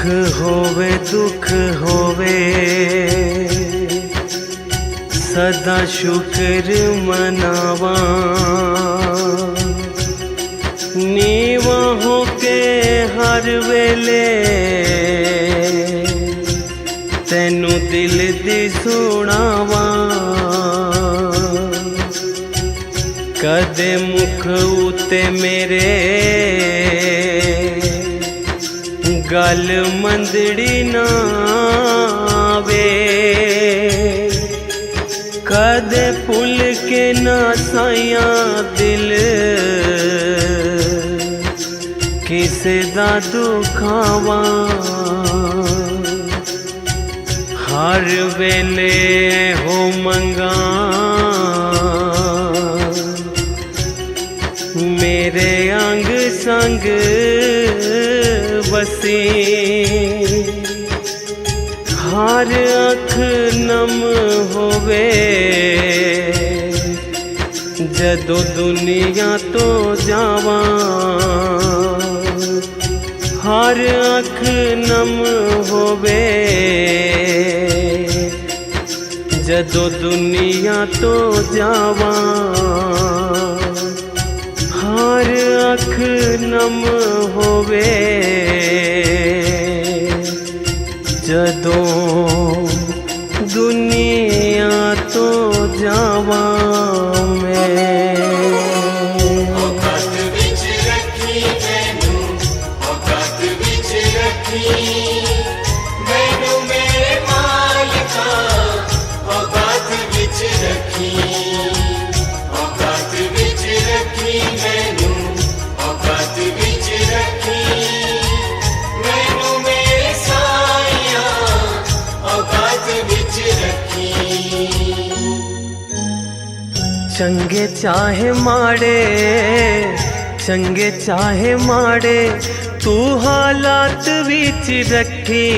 होवे दुख होवे सदा शुक्र मनावा। नीवा होके हर वेले तेनू दिल दी सुनावा। कदे मुख उते मेरे गल मंदड़ी ना आवे। कदे भुल के ना साया दिल किसे दा दुखावा। हर वेले हो मंगा मेरे अंग संग बसी। हर अख नम होवे जदों दुनिया तो जावा। हर अख नम होवे जदों दुनिया तो जावा। हर अख नम होवे जदों दुनिया तो जावा। मैं औकात विच रखी मैनू, औकात विच रखी मैनू मेरे मालिका। औकात विच रखी, औकात विच रखी मैनू, औकात विच रखी मैनू मेरे साईया। औकात विच रखी। चंगे चाहे माड़े, चंगे चाहे माड़े तू हालात विच रखी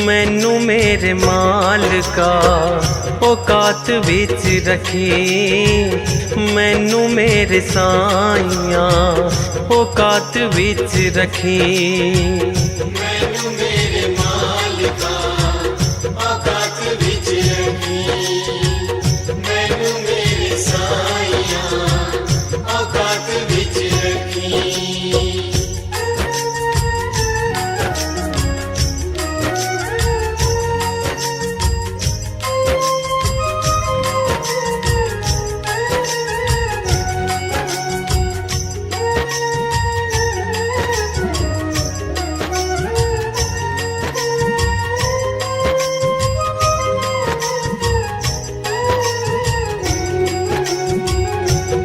मैनू मेरे मालिका। औकात विच रखी मैनू मेरे साईया। औकात विच रखी मैनू मेरे मालिका। औकात विच रखी मैनू मेरे साईया। औकात विच रखी।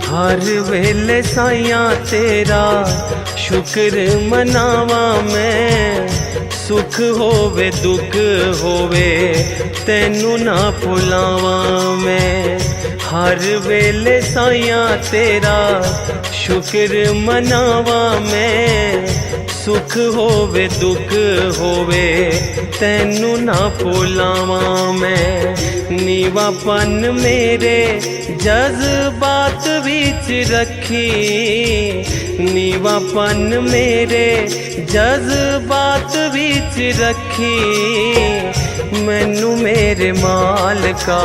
हर वेले साइया तेरा शुक्र मनावा मैं। सुख होवे दुख होवे तेनू ना भुलावा मैं। हर वेले साइया तेरा शुक्र मनावा मैं। सुख होवे दुख होवे तेनू ना भुलावा मैं। नीवापन मेरे जज्बात विच रखी। नीवापन मेरे जज्बात विच रखी मैनू मेरे मालिका।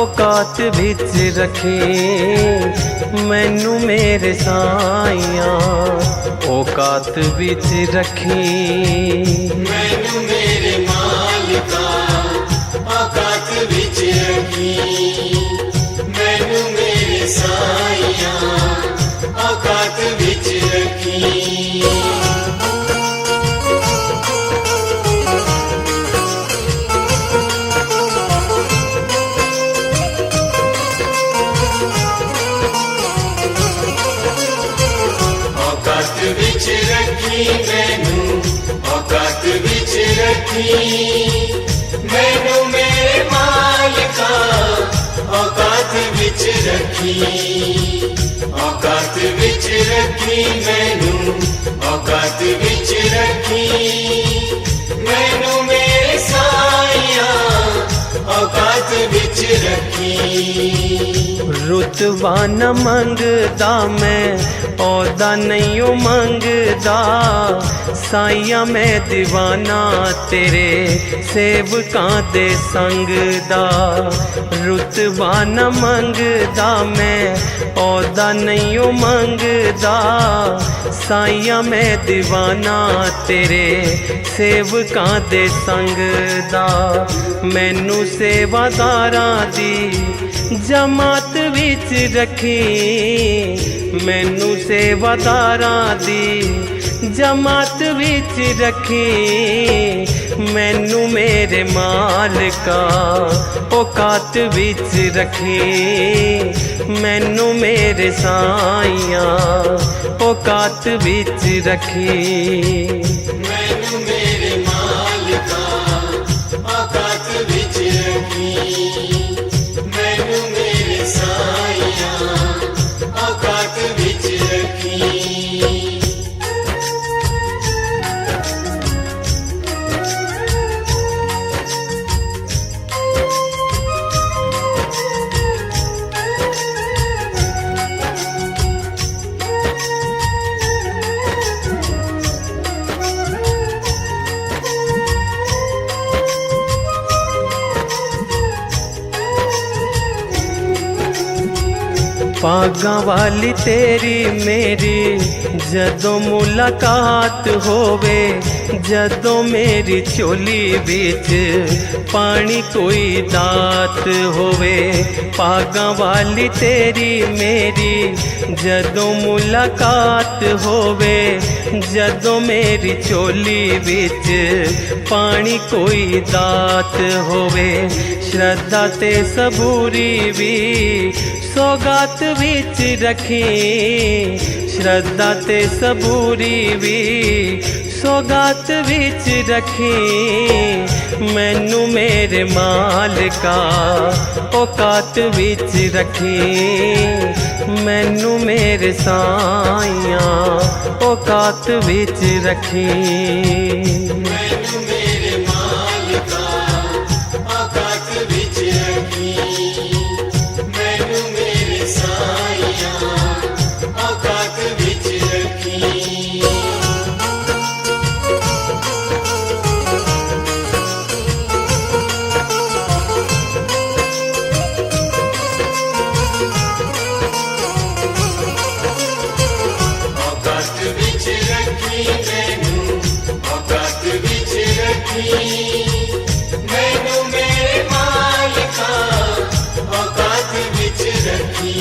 औकात विच रखी मैनू मेरे साईया। औकात विच रखी मैनू मेरे मालिका। औकात विच रखी मैनू मेरे साईया। औकात विच रखी। औकात विच रखी मैनू, औकात विच रखी मैनू मेरे मालिका। औकात विच रखी, औकात विच रखी मैनू। औकात विच रखी मैनू मेरे साईया। औकात विच रखी। रुतबा न मंगदा मैं औदा नहीं ओ मंगदा साइया मैं दीवाना तेरे सेवकां दे संग दा। रुतबा न मंगदा मैं औदा नहीं ओ मंगदा साइया मैं दीवाना तेरे सेवकां दे संग दा। मैनू सेवादारां दी जमात विच रखी, मैनू सेवादारां दी जमात विच रखी। मैनू मेरे मालिका औकात विच रखी, मैनू मेरे साइया औकात विच रखी। मैनू मेरे मालिका औकात विच रखी, मैनू मेरे साइया औकात विच रखी। पागां वाली तेरी मेरी जदों मुलाकात होवे, जदों मेरी चोली बिच पानी कोई दात होवे। पागां वाली तेरी मेरी जदों मुलाकात होवे, जदों मेरी चोली बिच पानी कोई दात होवे। श्रद्धा ते सबूरी भी सौगात विच रखी, श्रद्धा ते सबूरी भी सौगात विच रखी। मैनू मेरे मालिका औकात विच रखी, मैनू मेरे साइया औकात विच रखी। मैनू मेरे मालिका औकात विच रखी, मैनू मेरे साइया औकात विच रखी। औकात विच रखी, मैनू औकात विच रखी, मैनू मेरे मालिका औकात विच रखी,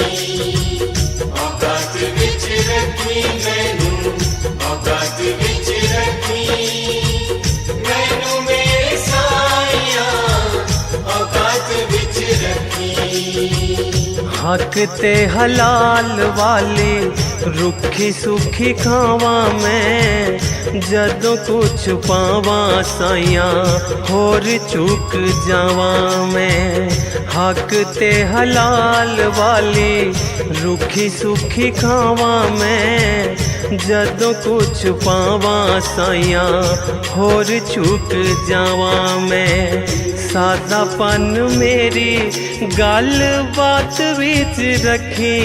औकात विच रखी, मैनू औकात विच रखी, मैनू मेरे साइया औकात विच रखी। हक ते हलाल वाली रुखी सुखी खावा मैं, जदों कुछ पावा साइया होर चुक जावा मैं। हक ते हलाल वाली रुखी सुखी खावा मैं, जदों कुछ पावा साइया होर चुक जावा मैं। सादापन मेरी गल बात विच रखी,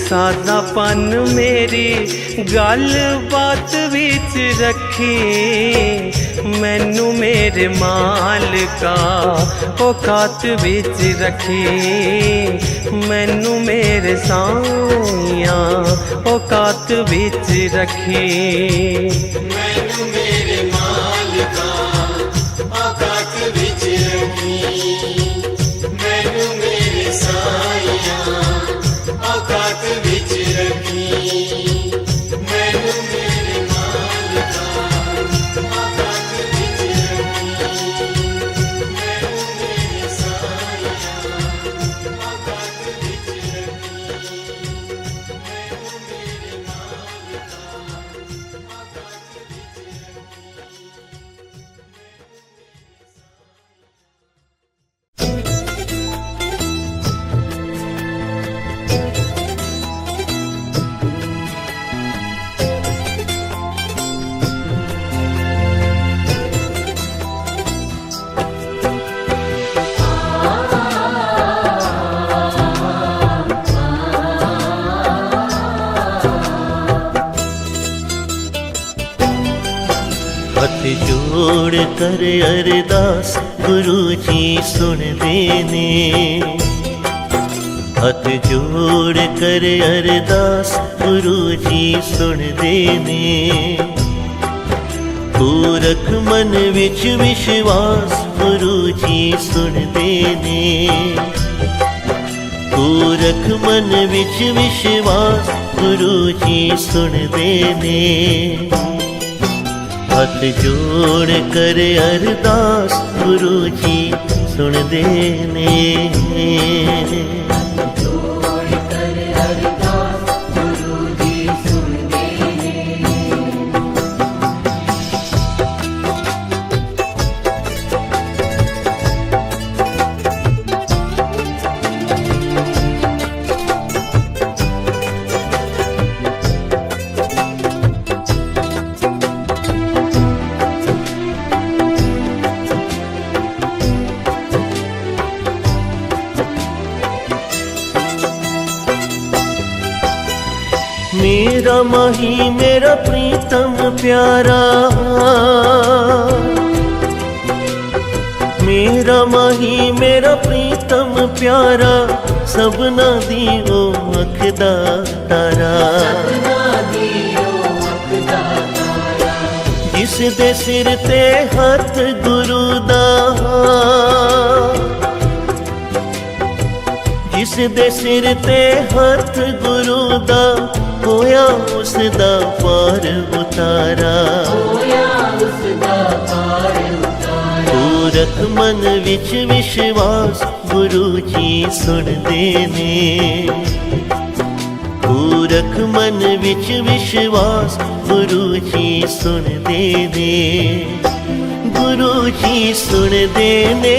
सादापन मेरी गल बात विच रखी। मैनू मेरे मालिका औकात विच रखी, मैनू मेरे साइया औकात विच रखी। मैनू मेरे मालिका औकात विच रखी, मैनू मेरे साइया औकात विच रखी। जोड़ कर अरदास गुरु जी सुनदे ने। हथ जोड़ कर अरदास गुरु जी सुनदे ने। पूरख मन विच विश्वास गुरु जी सुनदे ने। पूरख मन विच विश्वास गुरु जी सुनदे ने। हथ जोड़ कर अरदास गुरु जी सुनदे ने। मेरा माही मेरा प्रीतम प्यारा, मेरा माही मेरा प्रीतम प्यारा, सबना दी ओ अख दा तारा। जिस दे सिर ते हथ गुरु दा, जिस दे सिर ते हथ गुरु दा, होया उसदा पार उतारा। पूरख मन विच विश्वास गुरु जी सुनदे ने। पूरख मन विच विश्वास गुरु जी सुनदे ने। गुरु जी सुनदे ने।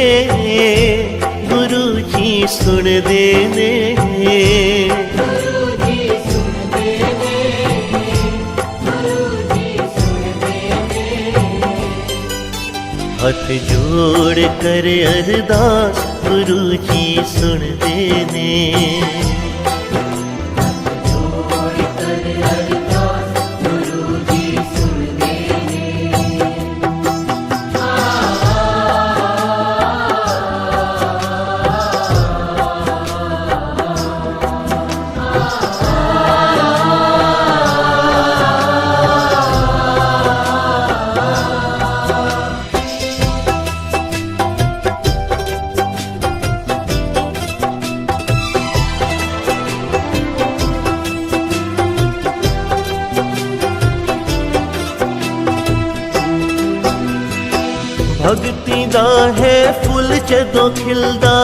गुरु जी सुनदे ने। हथ जोड़ कर अरदास गुरु जी सुनदे ने। भगती दा है फुल जदों खिलदा,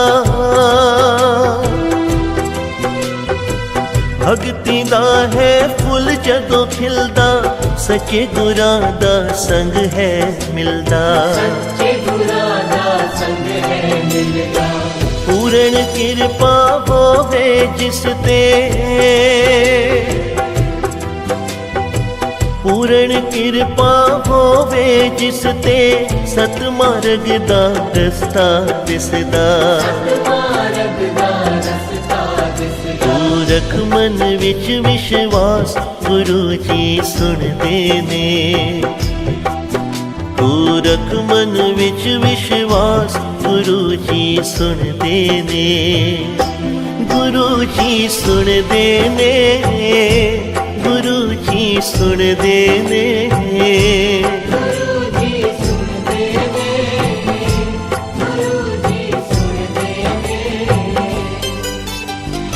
भगती दा है फुल जदों खिलदा, सच्चे गुरां दा संग है मिलदा। पूर्ण कृपा होवे जिस ते, पूर्ण कृपा होवे जिस ते, सतमार्ग दा रस्ता दिसदा। पूरख मन विच विश्वास गुरु जी सुनदे ने। पूरख मन विच विश्वास गुरु जी सुनदे ने। गुरु जी सुनदे ने। गुरु जी सुनदे ने।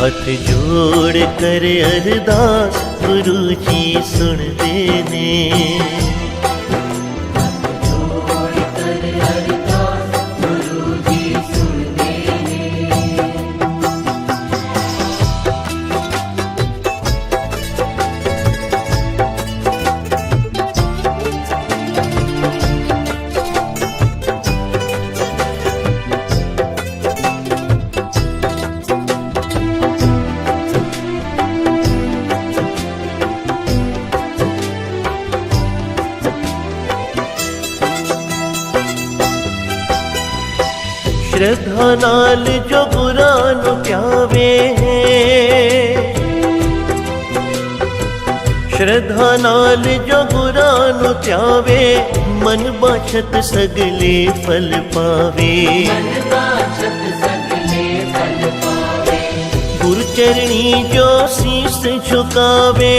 हथ जोड़ कर अरदास गुरु जी सुनदे ने। श्रद्धा नाल जो गुरां नूं प्यावे, श्रद्धा नाल जो गुरां नूं प्यावे, मन बाछत सगले फल पावे। गुरु चरणी जो शीस झुकावे,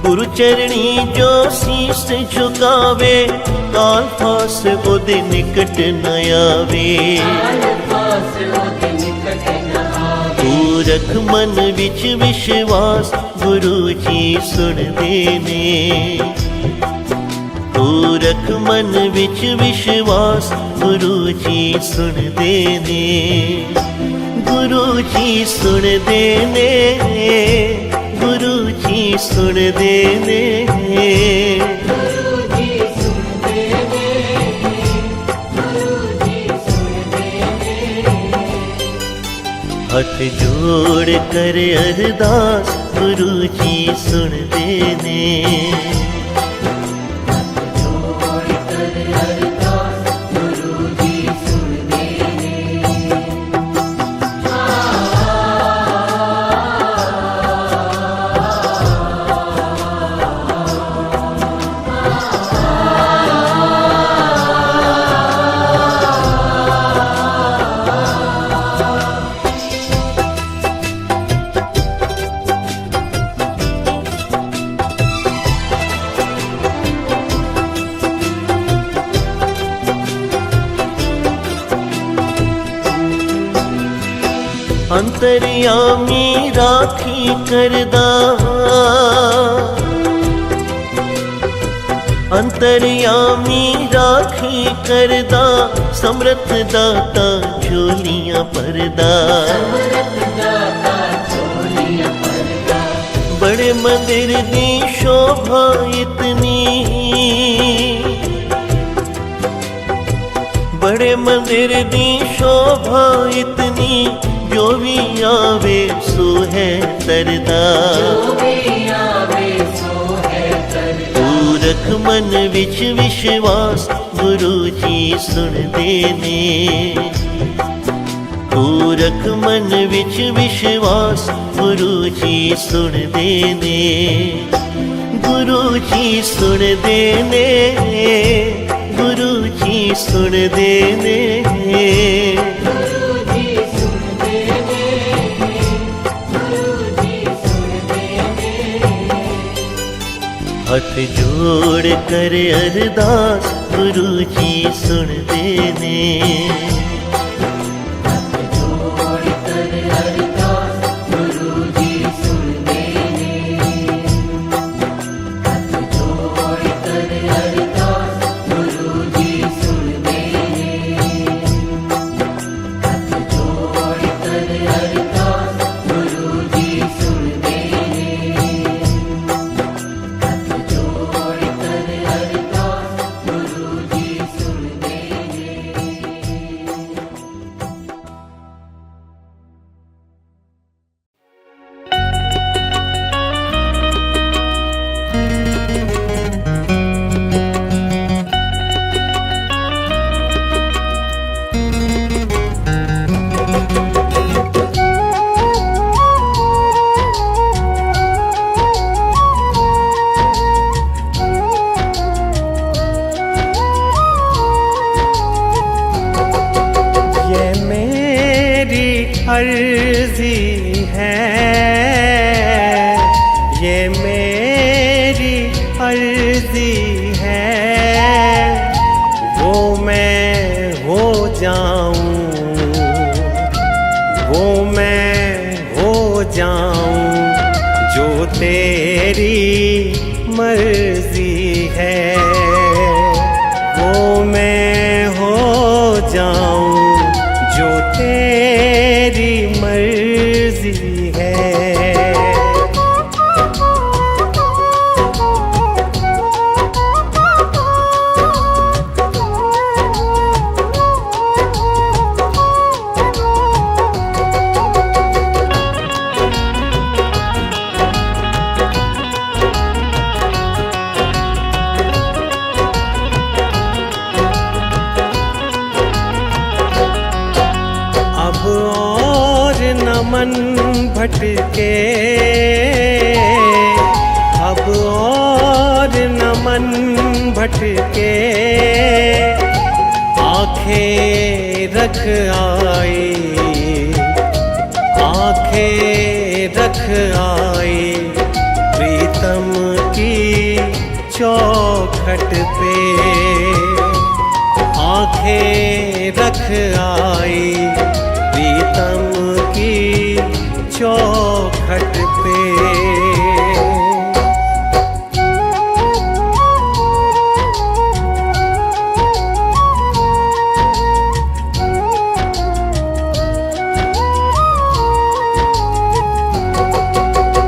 गुरु चरणी जो शीस झुकावे, काल फास ओदे निकट न आवे। तू रख मन विच विश्वास, गुरु जी सुनदे ने। तू रख मन विच विश्वास, गुरु जी सुनदे ने। गुरु जी सुनदे ने, गुरु जी सुनदे ने। हथ जोड़ कर अरदास, गुरु जी सुनदे ने। अंतर्यामी राखी करदा, अंतर्यामी राखी करदा, समर्थ दाता झोलियां भरदा। बड़े मंदिर दी शोभा इतनी, बड़े मंदिर दी शोभा इतनी, जो भी आवे सो है तरदा। तू रख मन विच विश्वास, गुरु जी सुनदे ने। तू रख मन विच विश्वास, गुरु जी सुनदे ने। गुरु जी सुनदे ने, गुरु जी सुनदे ने। हथ जोड़ कर अरदास, गुरु जी सुनदे ने। अर्जी है, ये मेरी अर्जी है, वो मैं हो जाऊं, वो मैं हो जाऊं, जो तेरी मर्जी है, वो मैं हो जाऊं, जो तेरी मर्जी है। मन भटके, अब और न मन भटके, आंखें रख आई, आंखें रख आई प्रीतम की चौखट पे, आंखें रख आई प्रीतम की चौखट पे।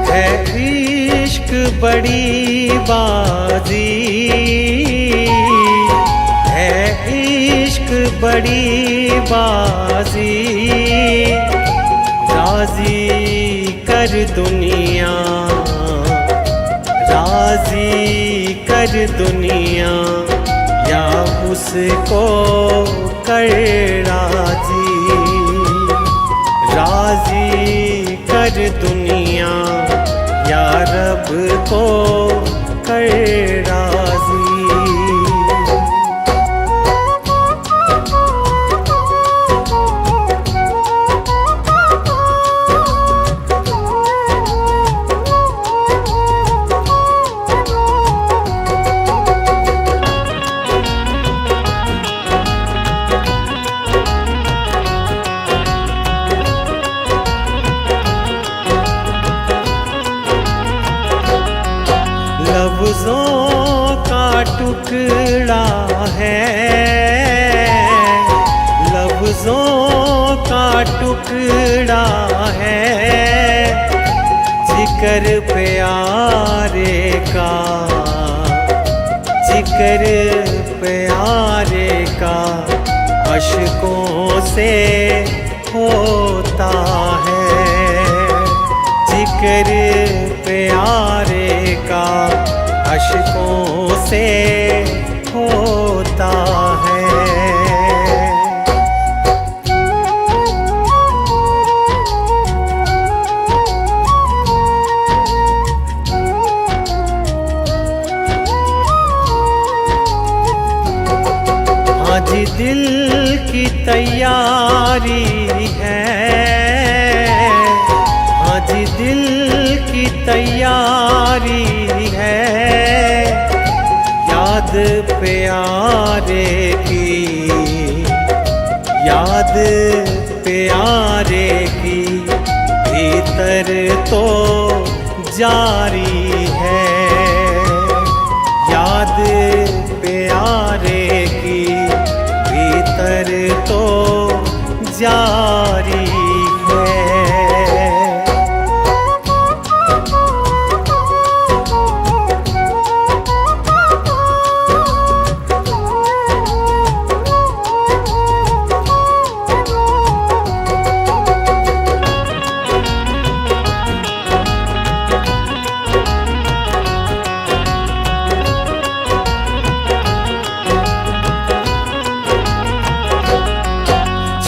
है इश्क बड़ी बाजी, है इश्क बड़ी बाजी, राजी कर दुनिया, राजी कर दुनिया, या उसको कर राजी, राजी कर दुनिया, या रब को कर राजी। लफ्ज़ों का टुकड़ा है, लफ्ज़ों का टुकड़ा है, जिक्र प्यारे का, जिक्र प्यारे का अश्कों से होता है, जिक्र प्यारे का अश्कों से होता है। आज दिल की तैयारी है, आज दिल की तैयारी है, याद प्यारे की, याद प्यारे की भीतर तो जारी है, याद प्यारे की भीतर तो जारी है।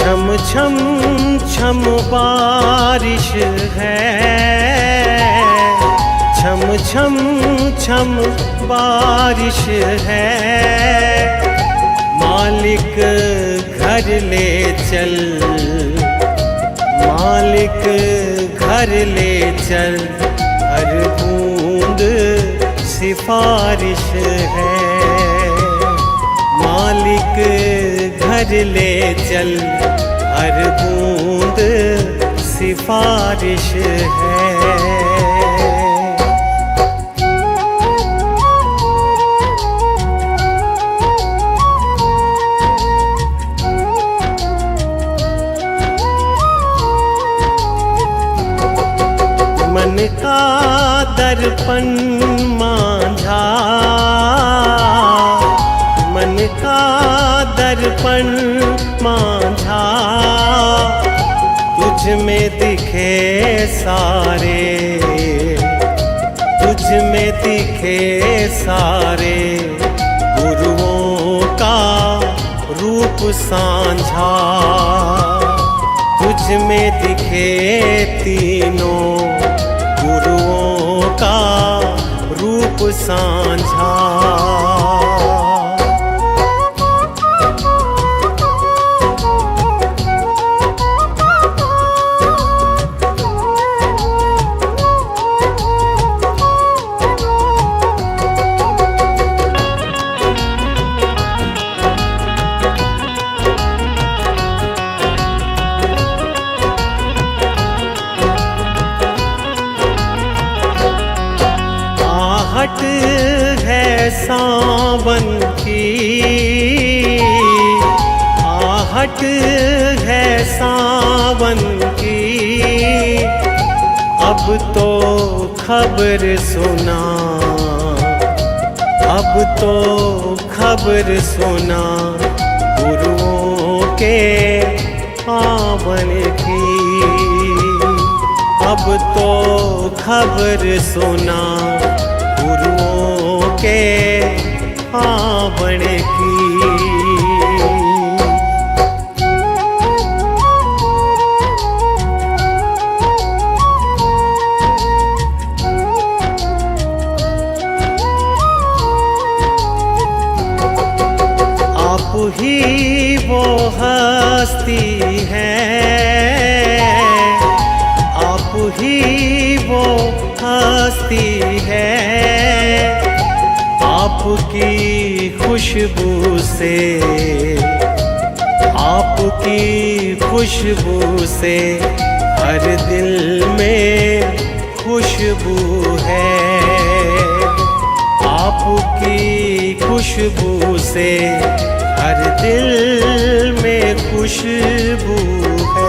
छम छम छम बारिश है, छम छम छम बारिश है, मालिक घर ले चल, मालिक घर ले चल, हर बूंद सिफारिश है, मालिक घर ले चल, हर बूंद सिफारिश है। मन का दर्पण मांझा, मन का दर्पण मांझा, तुझ में दिखे सारे, तुझ में दिखे सारे, गुरुओं का रूप सांझा, तुझ में दिखे तीनों गुरुओं का रूप सांझा। आहट है सावन की, आहट है सावन की, अब तो खबर सुना, अब तो खबर सुना गुरुओं के पावन की। अब तो खबर सुना गुरुओं के पावन की। आप ही वो हस्ती है, आप ही वो हस्ती है, आपकी खुशबू से, आपकी खुशबू से हर दिल में खुशबू है, आपकी खुशबू से हर दिल में खुशबू है।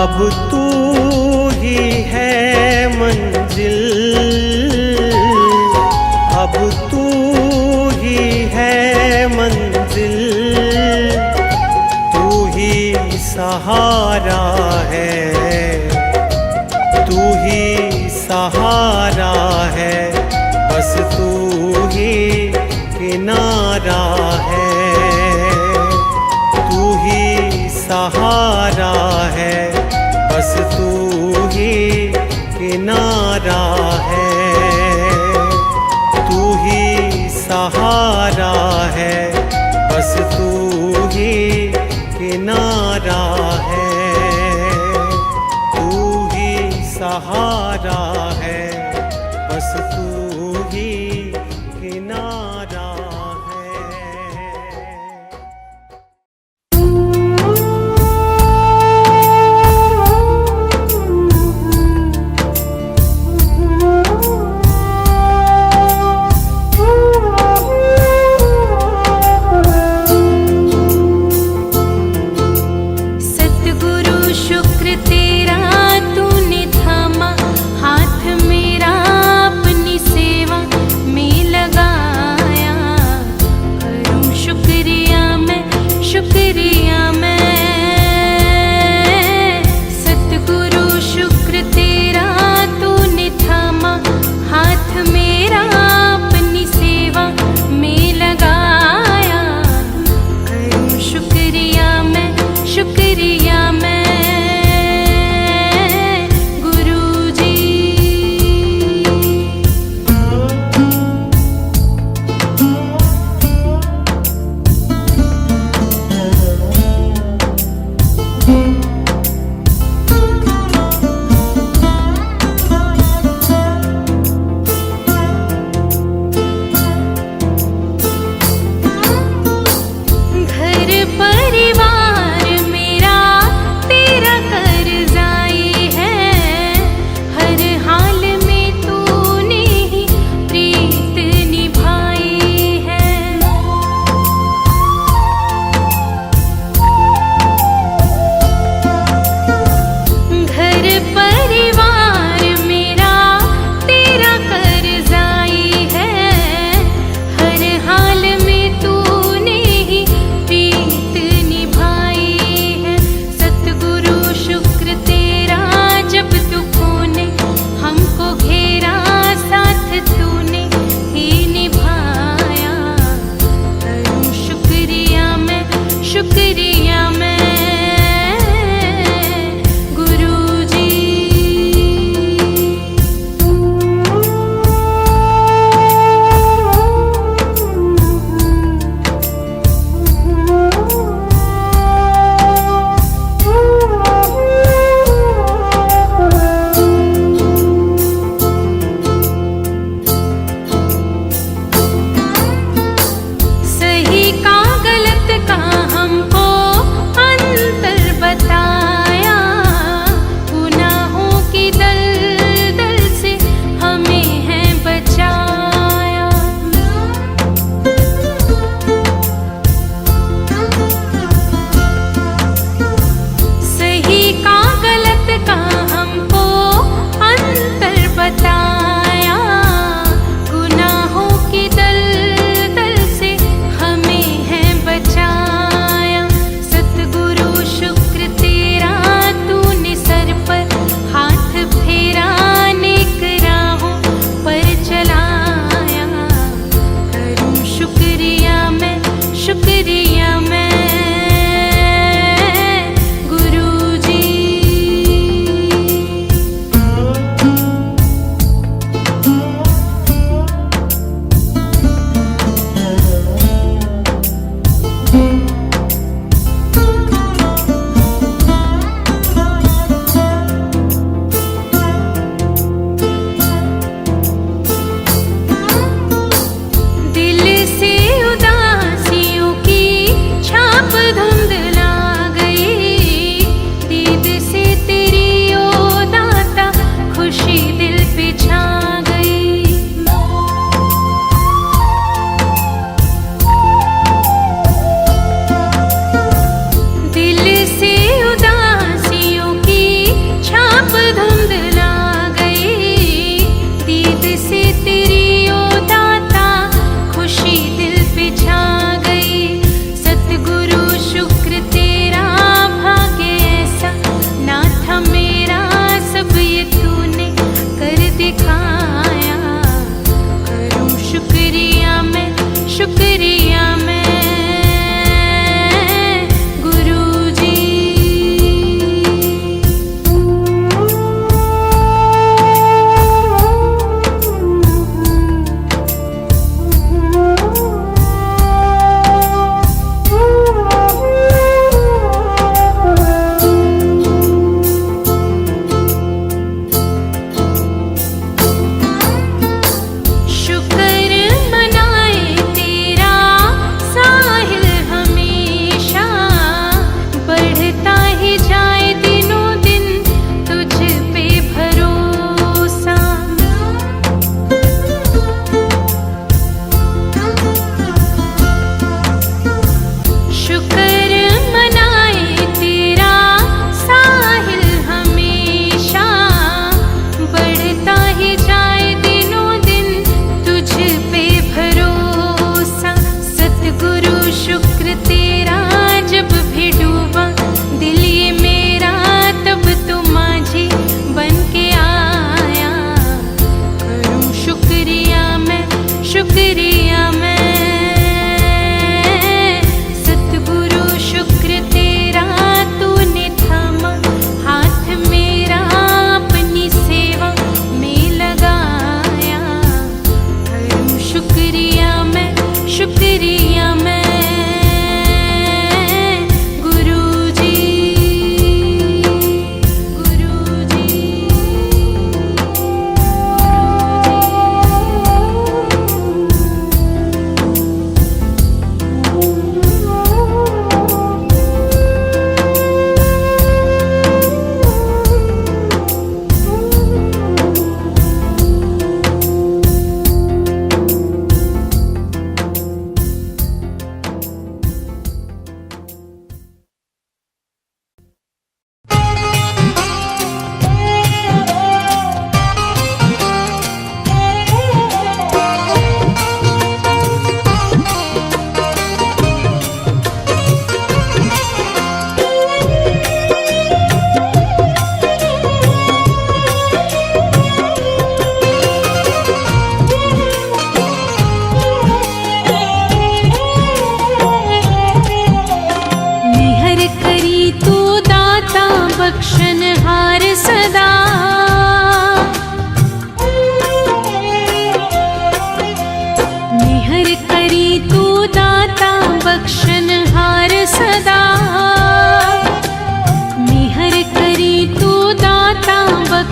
अब तू ही है मंजिल, अब तू ही है मंजिल, तू ही सहारा है, तू ही सहारा है, बस तू ही किनारा है, तू ही सहारा है, बस तू ही किनारा है, तू ही सहारा है, बस तू ही किनारा है, तू ही सहारा है, बस तू ही किनारा है। सतगुरु शुक्र तेरा तूने थामा,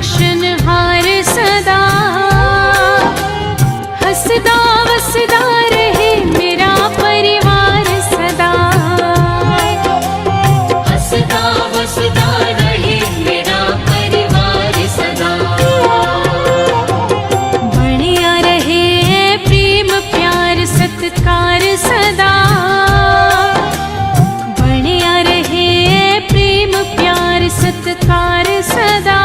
बख्शनहार सदा, हंसदा वसदा रहे मेरा परिवार सदा, हंसदा वसदा रहे मेरा परिवार सदा। बढ़िया रहे प्रेम प्यार सत्कार सदा, बढ़िया रहे प्रेम प्यार सत्कार सदा।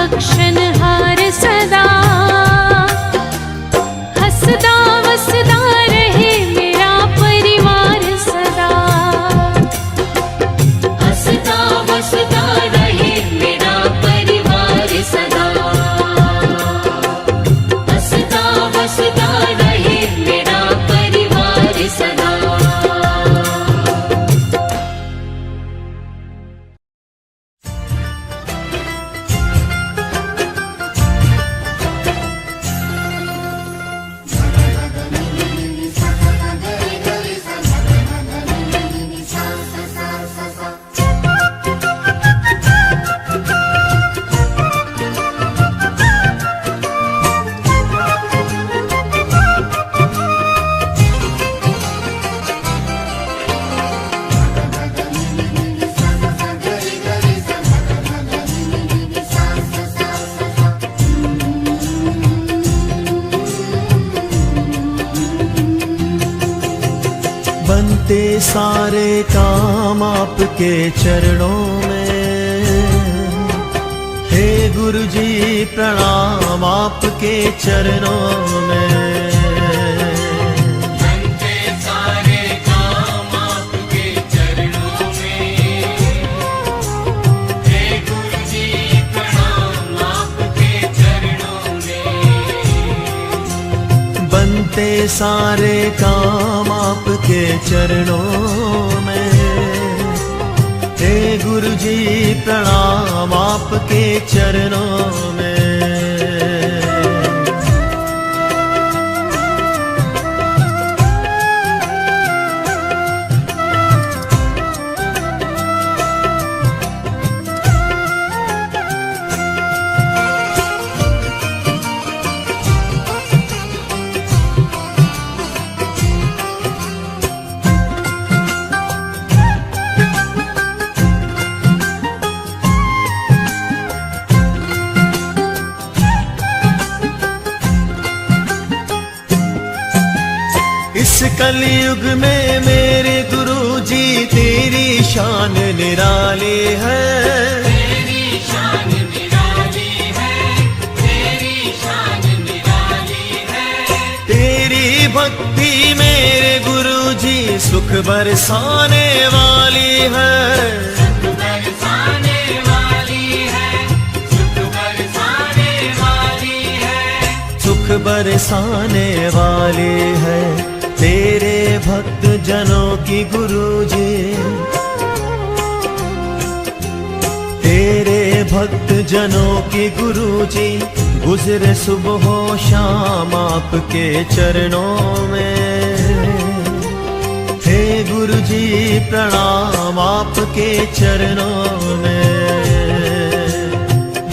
बख्शनहार सदा। हंसदा वसदा रहे मेरा परिवार सदा। हंसता वसता रहे मेरा परिवार सदा। हंसता वसता रहे मेरा परिवार सदा। बनते सारे काम आपके चरणों में। हे गुरु जी प्रणाम आपके चरणों में। बनते सारे काम आपके चरणों में। हे गुरु जी प्रणाम आपके चरणों में। बनते सारे काम आपके चरणों में। हे गुरु जी प्रणाम आपके चरणों में। इस कलयुग में मेरे गुरु जी तेरी शान निराली है। तेरी शान निराली है। तेरी शान निराली है। तेरी भक्ति मेरे गुरु जी सुख बरसाने वाली है। सुख बरसाने वाली है। सुख बरसाने वाली है। सुख बरसाने वाली है। तेरे भक्त जनों की गुरु जी। तेरे भक्त जनों की गुरु जी गुजरे सुबह शाम आपके चरणों में। हे गुरु जी प्रणाम आपके चरणों में।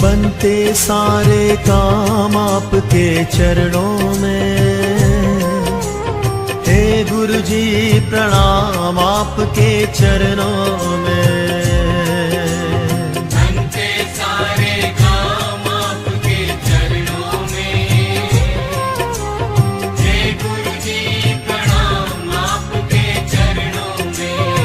बनते सारे काम आपके चरणों में। हे गुरु जी प्रणाम आपके चरणों में। बनते सारे काम आपके चरणों में। हे गुरु जी प्रणाम आपके चरणों में।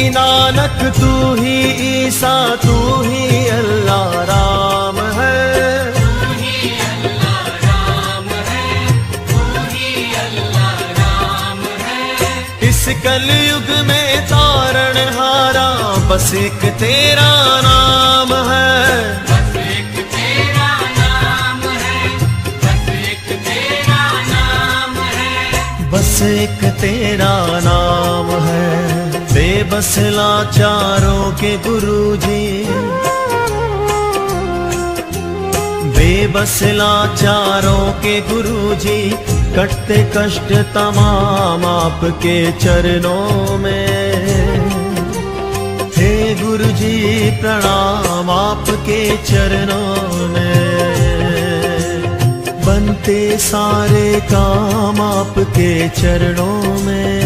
नानक तू ही ईसा तू ही अल्लाह राम है। तू ही अल्लाह राम है। तू ही अल्लाह राम है। इस कलयुग में तारण हारा बस एक तेरा नाम है। बस एक तेरा नाम है। बस एक तेरा नाम है। बस एक तेरा नाम है। बेबस लाचारों के गुरु जी। बेबस लाचारों के गुरुजी कटते कष्ट तमाम आपके चरणों में। हे गुरुजी प्रणाम आपके चरणों में, बनते सारे काम आपके चरणों में।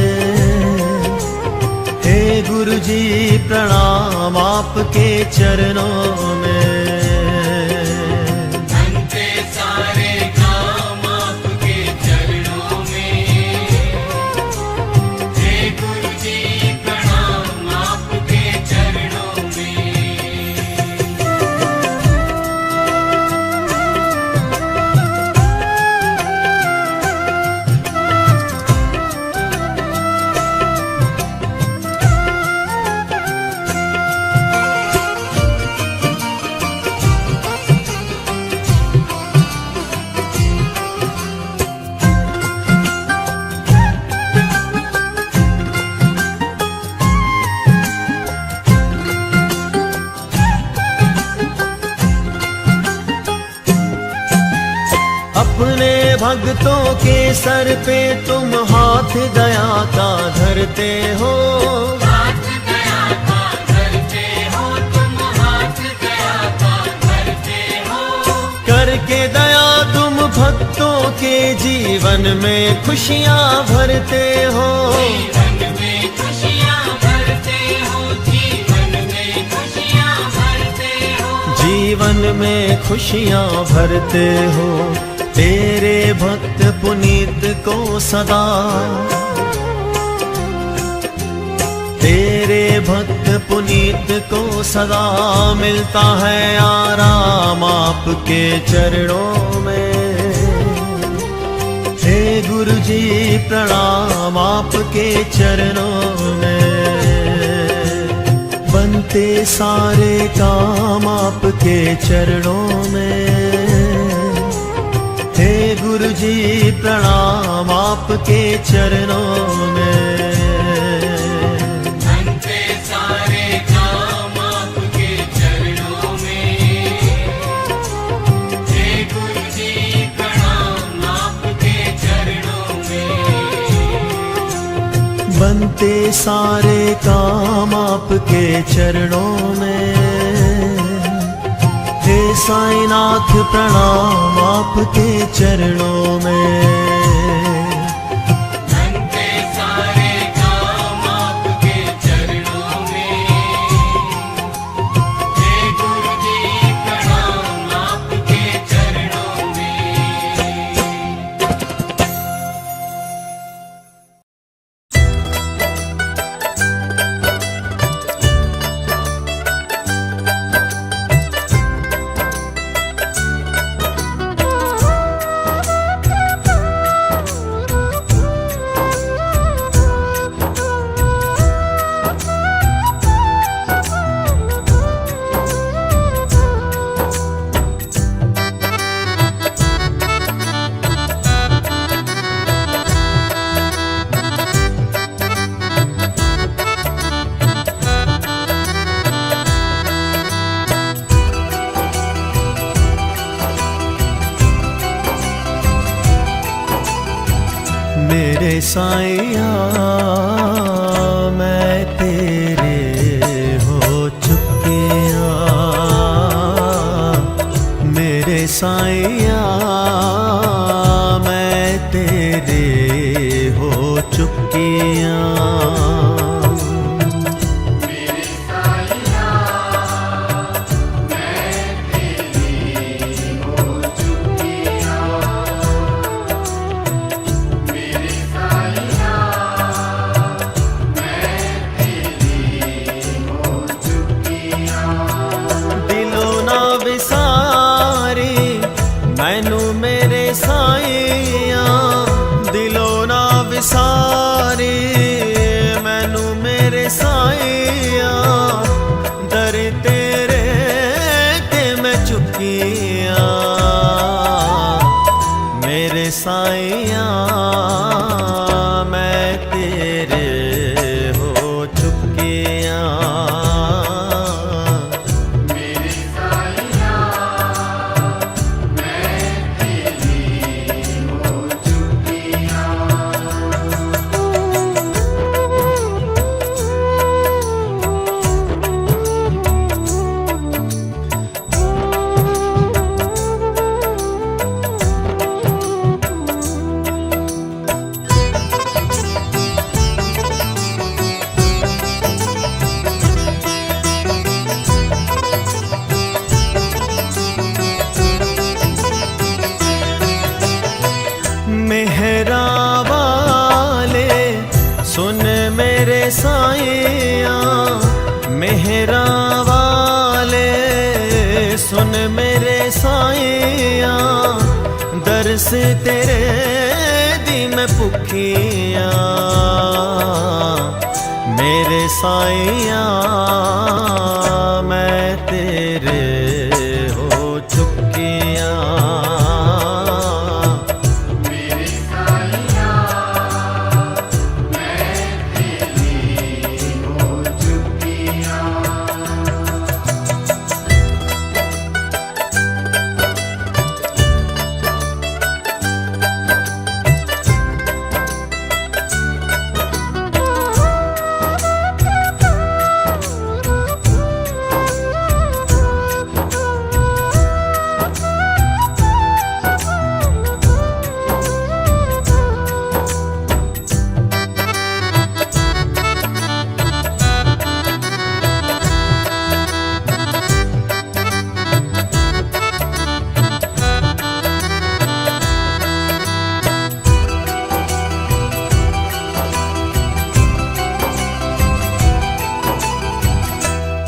हे गुरुजी प्रणाम आपके चरणों में। बनते सारे काम आपके चरणों में। हे गुरु जी प्रणाम आपके चरणों में। अपने भक्तों के सर पे तुम हाथ दया का धरते हो। हाथ दया का धरते हो तुम, हाथ दया का धरते हो। करके दया तुम भक्तों के जीवन में खुशियाँ भरते हो। जीवन में खुशियाँ भरते हो, जीवन में खुशियाँ भरते हो। जीवन में खुशियाँ भरते हो। तेरे भक्त पुनीत को सदा, तेरे भक्त पुनीत को सदा मिलता है आराम आपके चरणों में। हे गुरुजी प्रणाम आपके चरणों में। बनते सारे काम आपके चरणों में। हे गुरुजी प्रणाम आपके चरणों में। बनते सारे काम आपके चरणों में। हे गुरु जी प्रणाम आपके चरणों में। बनते सारे काम आपके चरणों में। हे साईनाथ प्रणाम आपके चरणों में। बनते सारे काम आपके चरणों में। हे गुरु जी प्रणाम आपके चरणों में। मेरे साईया मैं तेरे हो चुकिया। मेरे साईया मैं तेरे हो चुकिया। मैनू मेरे साईया दिलों ना विसारी। मैनू मेरे साईया दर तेरे ते मैं चुकिया। मेरे साईया मैं तेरे हो चुकिया। साईया मेहरा वाले, सुन मेरे साईया दरस तेरे दी मैं भुखिया। मेरे साईया मैं तेरे हो चुकिया। मेरे साईया मैं तेरी हो चुकिया।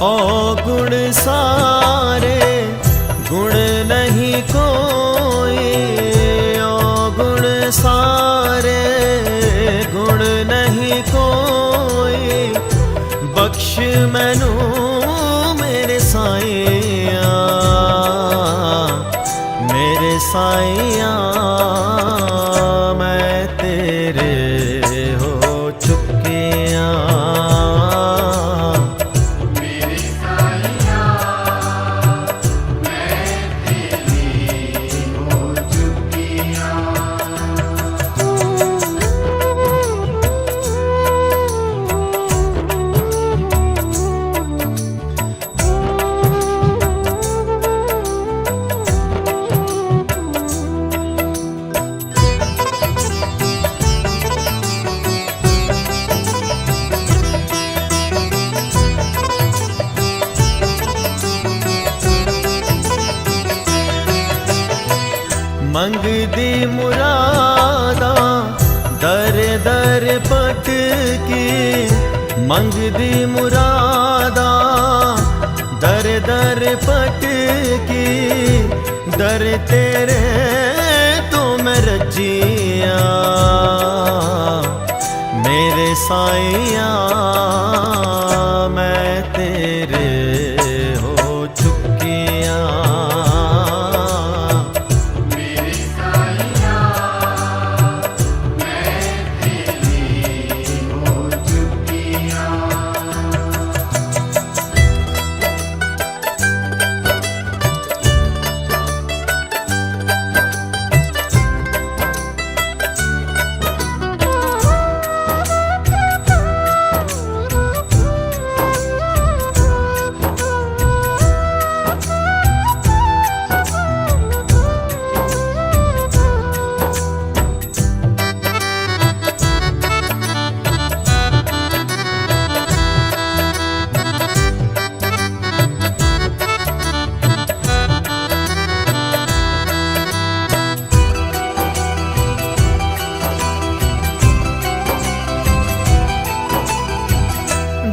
ओ गुण सारे गुण नहीं कोई, ओ गुण सारे गुण नहीं कोई, बख्श मैनू मेरे साईया। मेरे साईया मैं तेरे हो चुकिया। मेरे साईया मैं तेरी हो चुकिया। मंगदी मुरादा दर दर पटकी, मंगदी मुरादा दर दर पटकी, दर तेरे तो मैं रजिया। मेरे साईया मैं तेरे हो चुकिया। मेरे साईया मैं तेरी हो चुकिया।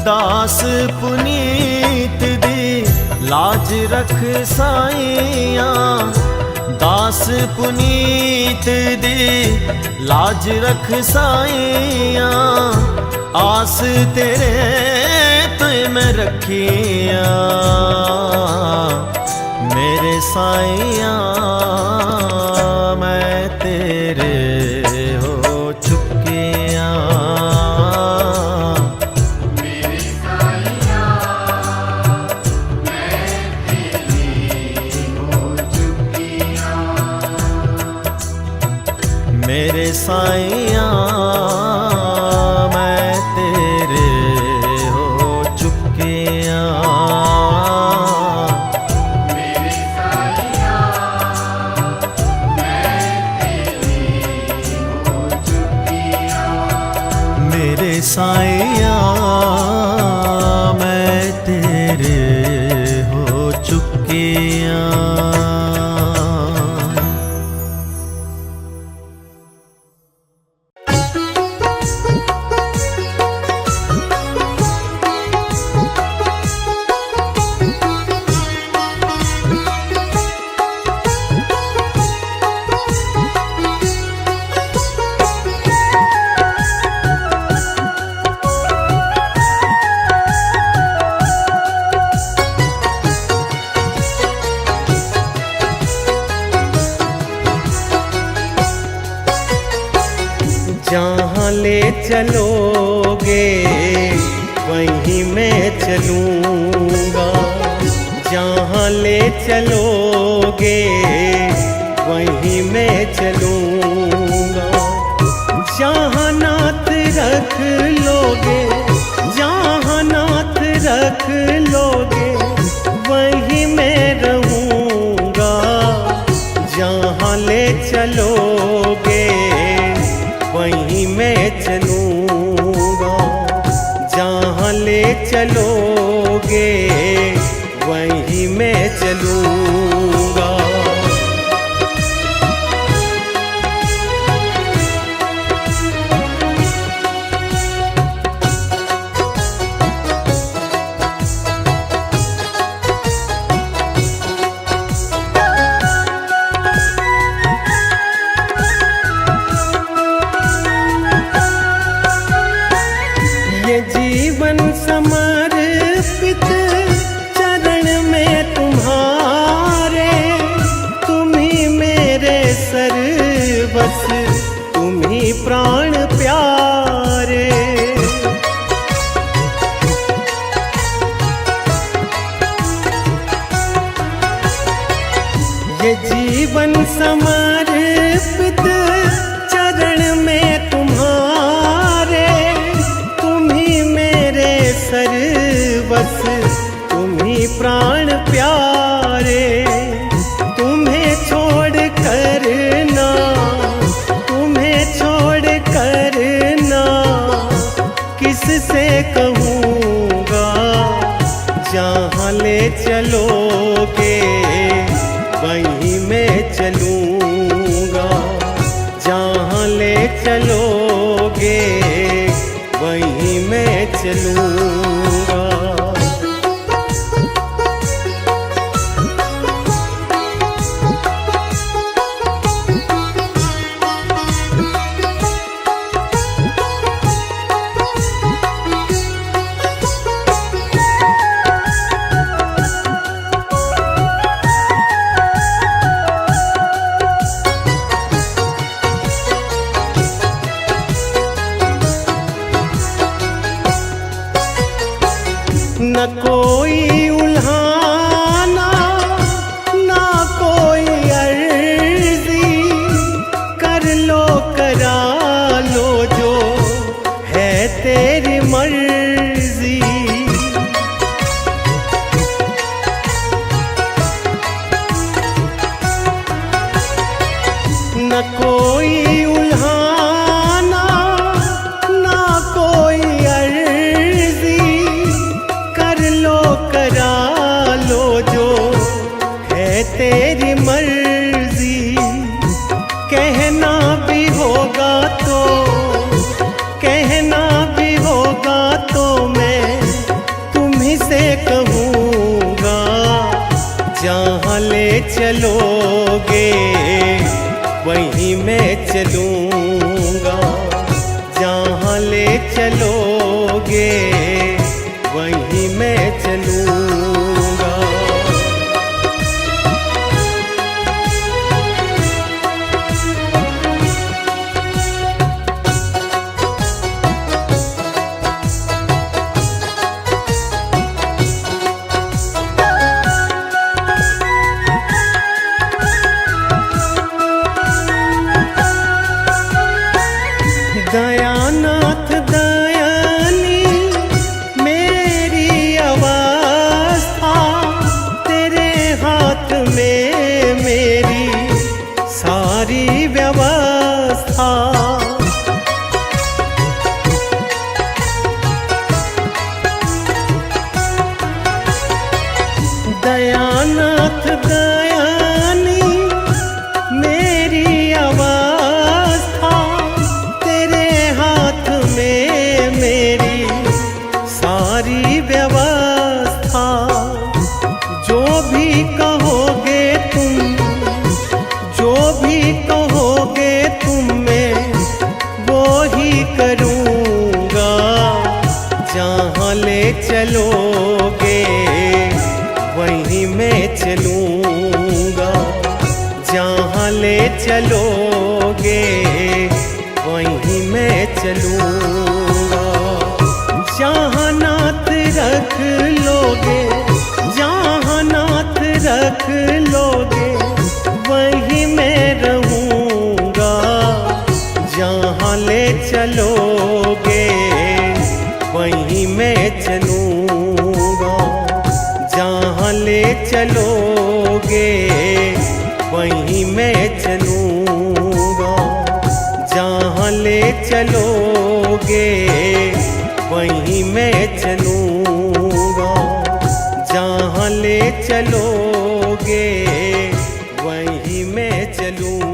दास पुनीत दी लाज रख साईया। दास पुनीत दी लाज रख साईया। आस तेरे तो मैं रखिया। मेरे साईया मैं तेरे हो चुकिया। मेरे साईया मैं तेरी हो चुकिया। मेरे साईया मैं तेरे हो चुकिया। मेरे साईया मैं तेरी हो चुकिया। मेरे साईया मैं तेरे हो चुकिया। ले चलोगे वहीं मैं चलूँगा, जहाँ ले चलोगे वहीं मैं चलूँगा। जहाँ नाथ रख लोगे, जहाँ नाथ रख लोगे वहीं मैं रहूँगा, जहाँ ले चलोगे वहीं मैं चलूँगा, जहाँ ले चलोगे वहीं मैं चलूँगा। ये जीवन समर्पित चरण में तुम्हारे, तुम ही मेरे सर्वस, तुम ही प्राण प्यारे। ये जीवन समर्पित चरण में तुम्हारे, सर्वस, तुम ही प्राण प्यारे। तुम्हें छोड़ कर ना, तुम्हें छोड़ कर ना किससे कहूँगा, जहाँ ले चलोगे वहीं मैं चलूँगा, जहाँ ले चलोगे वहीं मैं चलूँगा। न कोई उल्हाना, ना कोई अर्जी, कर लो करा लो जो है तेरी मर्जी। न कोई उल्हाना, ना कोई करा लो जो है तेरी मर्जी। कहना भी होगा तो, कहना भी होगा तो मैं तुम्हीं से कहूँगा, जहाँ ले चलोगे वहीं मैं चलूँगा, जहाँ ले चलोगे वहीं मैं चलूँगा। दयानाथ दयानी मेरी अवस्था, तेरे हाथ में मेरी सारी व्यवस्था। दयानाथ दयानी मेरी अवस्था, तेरे हाथ में मेरी सारी व्यवस्था। जो भी कहोगे तुम, जो भी कहोगे तुम, मैं चलूँगा। जहाँ नाथ रख लोगे, जहाँ नाथ रख लोगे, वहीं मैं रहूँगा। जहाँ ले चलोगे, वहीं मैं चलूँगा। जहाँ ले चलोगे, वहीं मैं चलूँगा। जहाँ ले चलोगे, वहीं मैं चलूँगा। जहाँ ले चलोगे, वहीं मैं चलूँगा।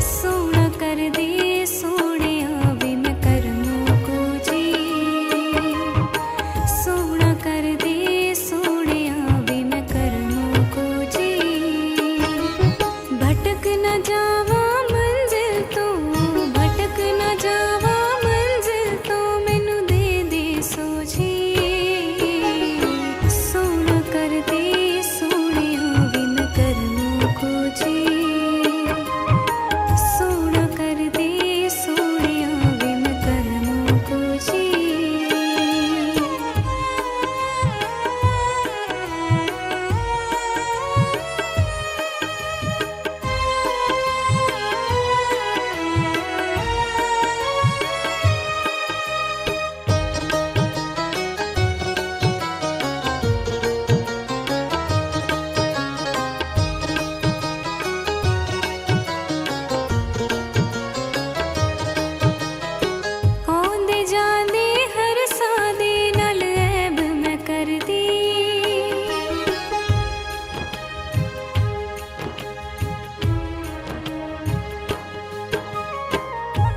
सोना कर दे सोनिया बिन करमों को जी। सोना कर दे सोनिया बिन करमों को जी। भटक न जावा मंजिल तो, भटक न जावा मंजिल तो, मैनू दे दे सोझी। सोना कर दे सोनिया बिन करमों को जी। सोना कर दे सोनिया बिन करमों को जी। आंदे जांदे हर सादे नाल ऐब मैं कर दी।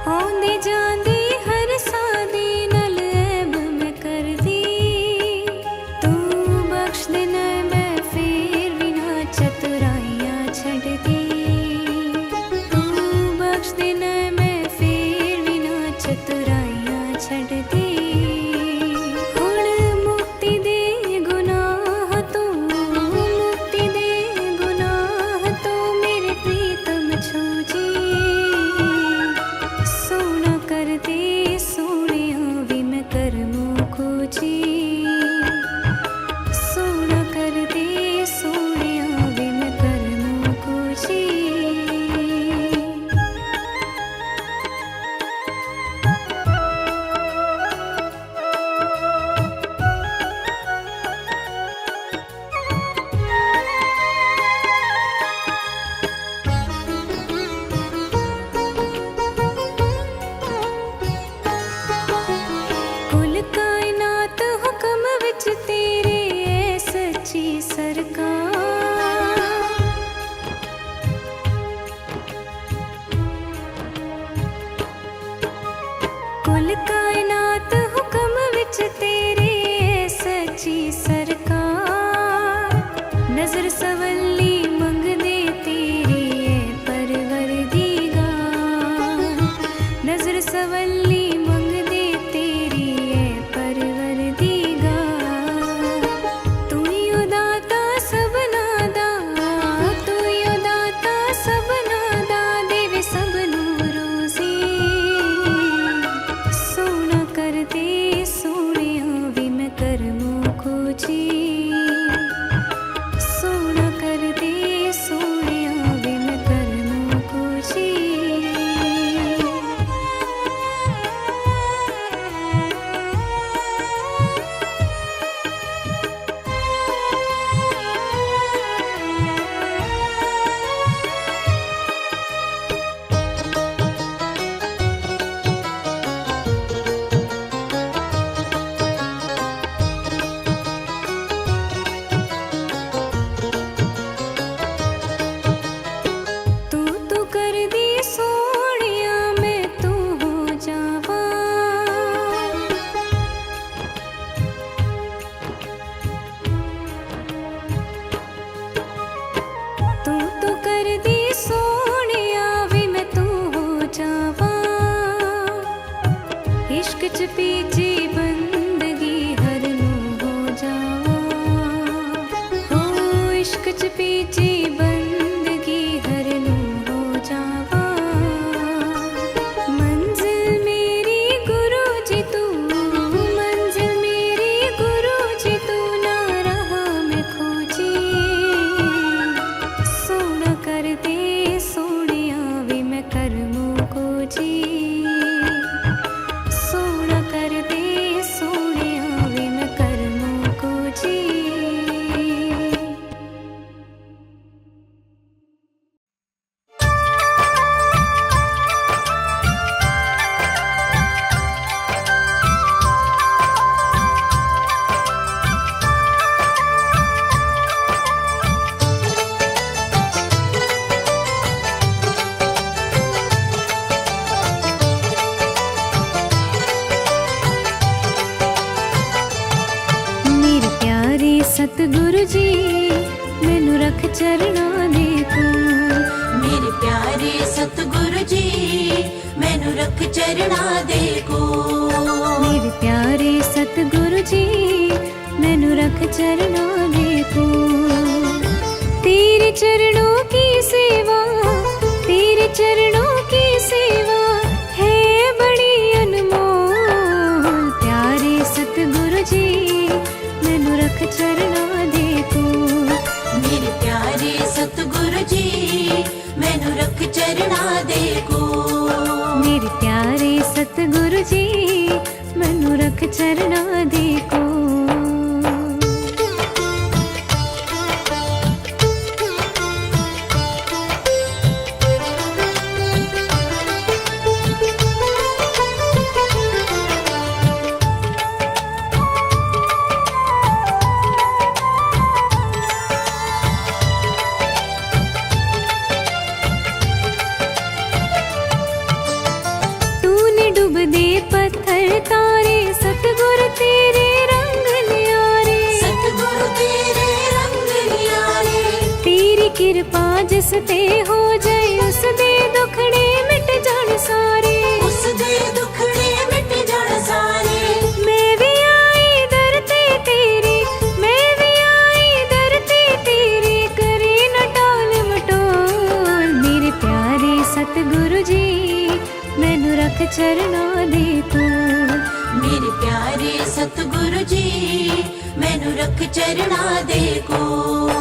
आंदे जांदे हर सादे नाल ऐब मैं कर दी। तू बख्श दे ना मैं फेर भी ना चतुराइयां छड़ दी। तू बख्श दे ना मैं फेर भी ना चतुराइयां छड़ दी। हुण मुक्ति दे गुनाह तो, मुक्ति दे गुनाह तो, मेरे प्रीतम छो जी। सोना कर दे सोनिया बिन करमों को जी। सोना कर दे सोनिया बिन करमों को जी। कुल कायनात हुक्म विच तेरे ऐ सच्ची सरकार। कुल कायनात हुक्म विच तेरे ऐ सच्ची सरकार। नजर सवली मंगदे तेरी ऐ परवरदिगार। नजर सवली मंगदे तेरी ऐ परवरदिगार। तू ही ओ दाता सबना दा, तू ही ओ दाता सबना दा, देवे सबनू रोज़ी। सोना कर दे सोनिया बिन करमों को जी। बिच पीछे बंदगी हर नू हो जावा। मंजिल मेरी गुरु जी तू, मंजिल मेरी गुरु जी तू, ना रहा मैं खोजी। सोना कर दे सोनिया वे मैं करमू को जी। सोना कर दे सोनिया वे मैं करमू को जी। मेरे प्यारे सतगुरु जी मैनू रख चरना दे कोल। मेरे प्यारे सतगुरु जी मैनू रख चरना दे कोल। मेरे प्यारे सतगुरु जी मैनू रख चरना दे कोल। तेरे चरणों की सेवा, तेरे चरणों की सेवा है बड़ी अनमोल। प्यारे सतगुरु जी मैनू रख चरना दे कोल। मेरे प्यारे सतगुरु जी मैनू रख चरना दे कोल। मेरे प्यारे सतगुरु जी मैनू रख चरना दे कोल। तूने डूबदे पत्थर तारे सतगुरु तेरे रंग न्यारे। सतगुरु तेरे रंग न्यारे। तेरी कृपा जिस ते हो जाए उस दे दुखड़े मिट जान सारे। उस दे दुखड़े मिट जान सारे। मैं भी आई दर ते तेरे, मैं भी आई दर ते तेरे, करे न टाल मटोल। मेरे प्यारे सतगुरु जी मैनू रख चरना दे कोल। मेरे प्यारे सतगुरु जी मैनू रख चरना दे कोल।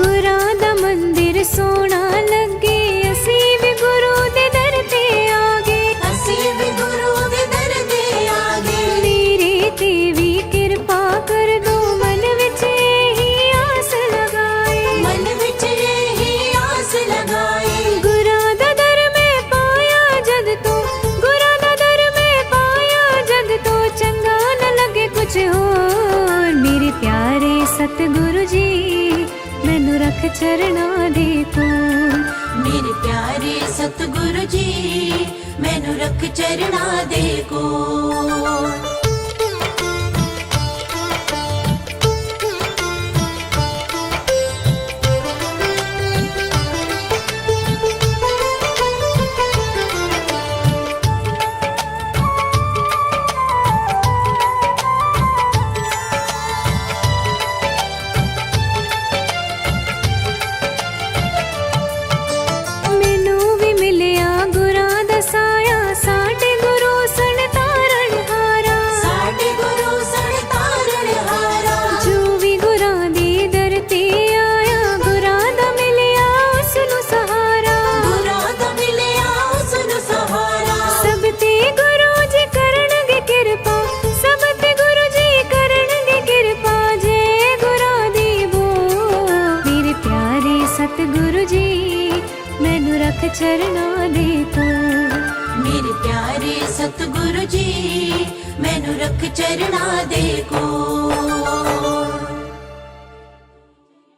गुरां दा मंदिर सोना लगे, असी भी गुरु दे दर ते आगे। असी भी गुरु दे दर ते आगे। मेरे ते भी कृपा कर दो, मन विच यही आस लगाए। मन विच यही आस लगाए। गुरां दा दर में पाया जद तो, गुरां दा दर में पाया जद तो, चंगा न लगे कुछ होर। मेरे प्यारे सतगुरु जी मैनू रख चरना दे कोल। मेरे प्यारे सतगुरु जी मैनू रख चरना दे कोल। मैनू भी मिलिया गुरां दा साया, साडे गुरु सन तारन हारा। साडे गुरु सन तारन हारा। जो भी गुरां दे दर ते आया, गुरां दा मिलिया उसनू सहारा। गुरां दा मिलिया उसनू सहारा। सब ते गुरु जी करनगे किरपा, सब ते गुरु जी करनगे किरपा, जय गुरां दी बोल। मेरे प्यारे सतगुरु जी मैनू रख चरना दे कोल। मेरे प्यारे सतगुरु जी मैनू रख चरना दे कोल।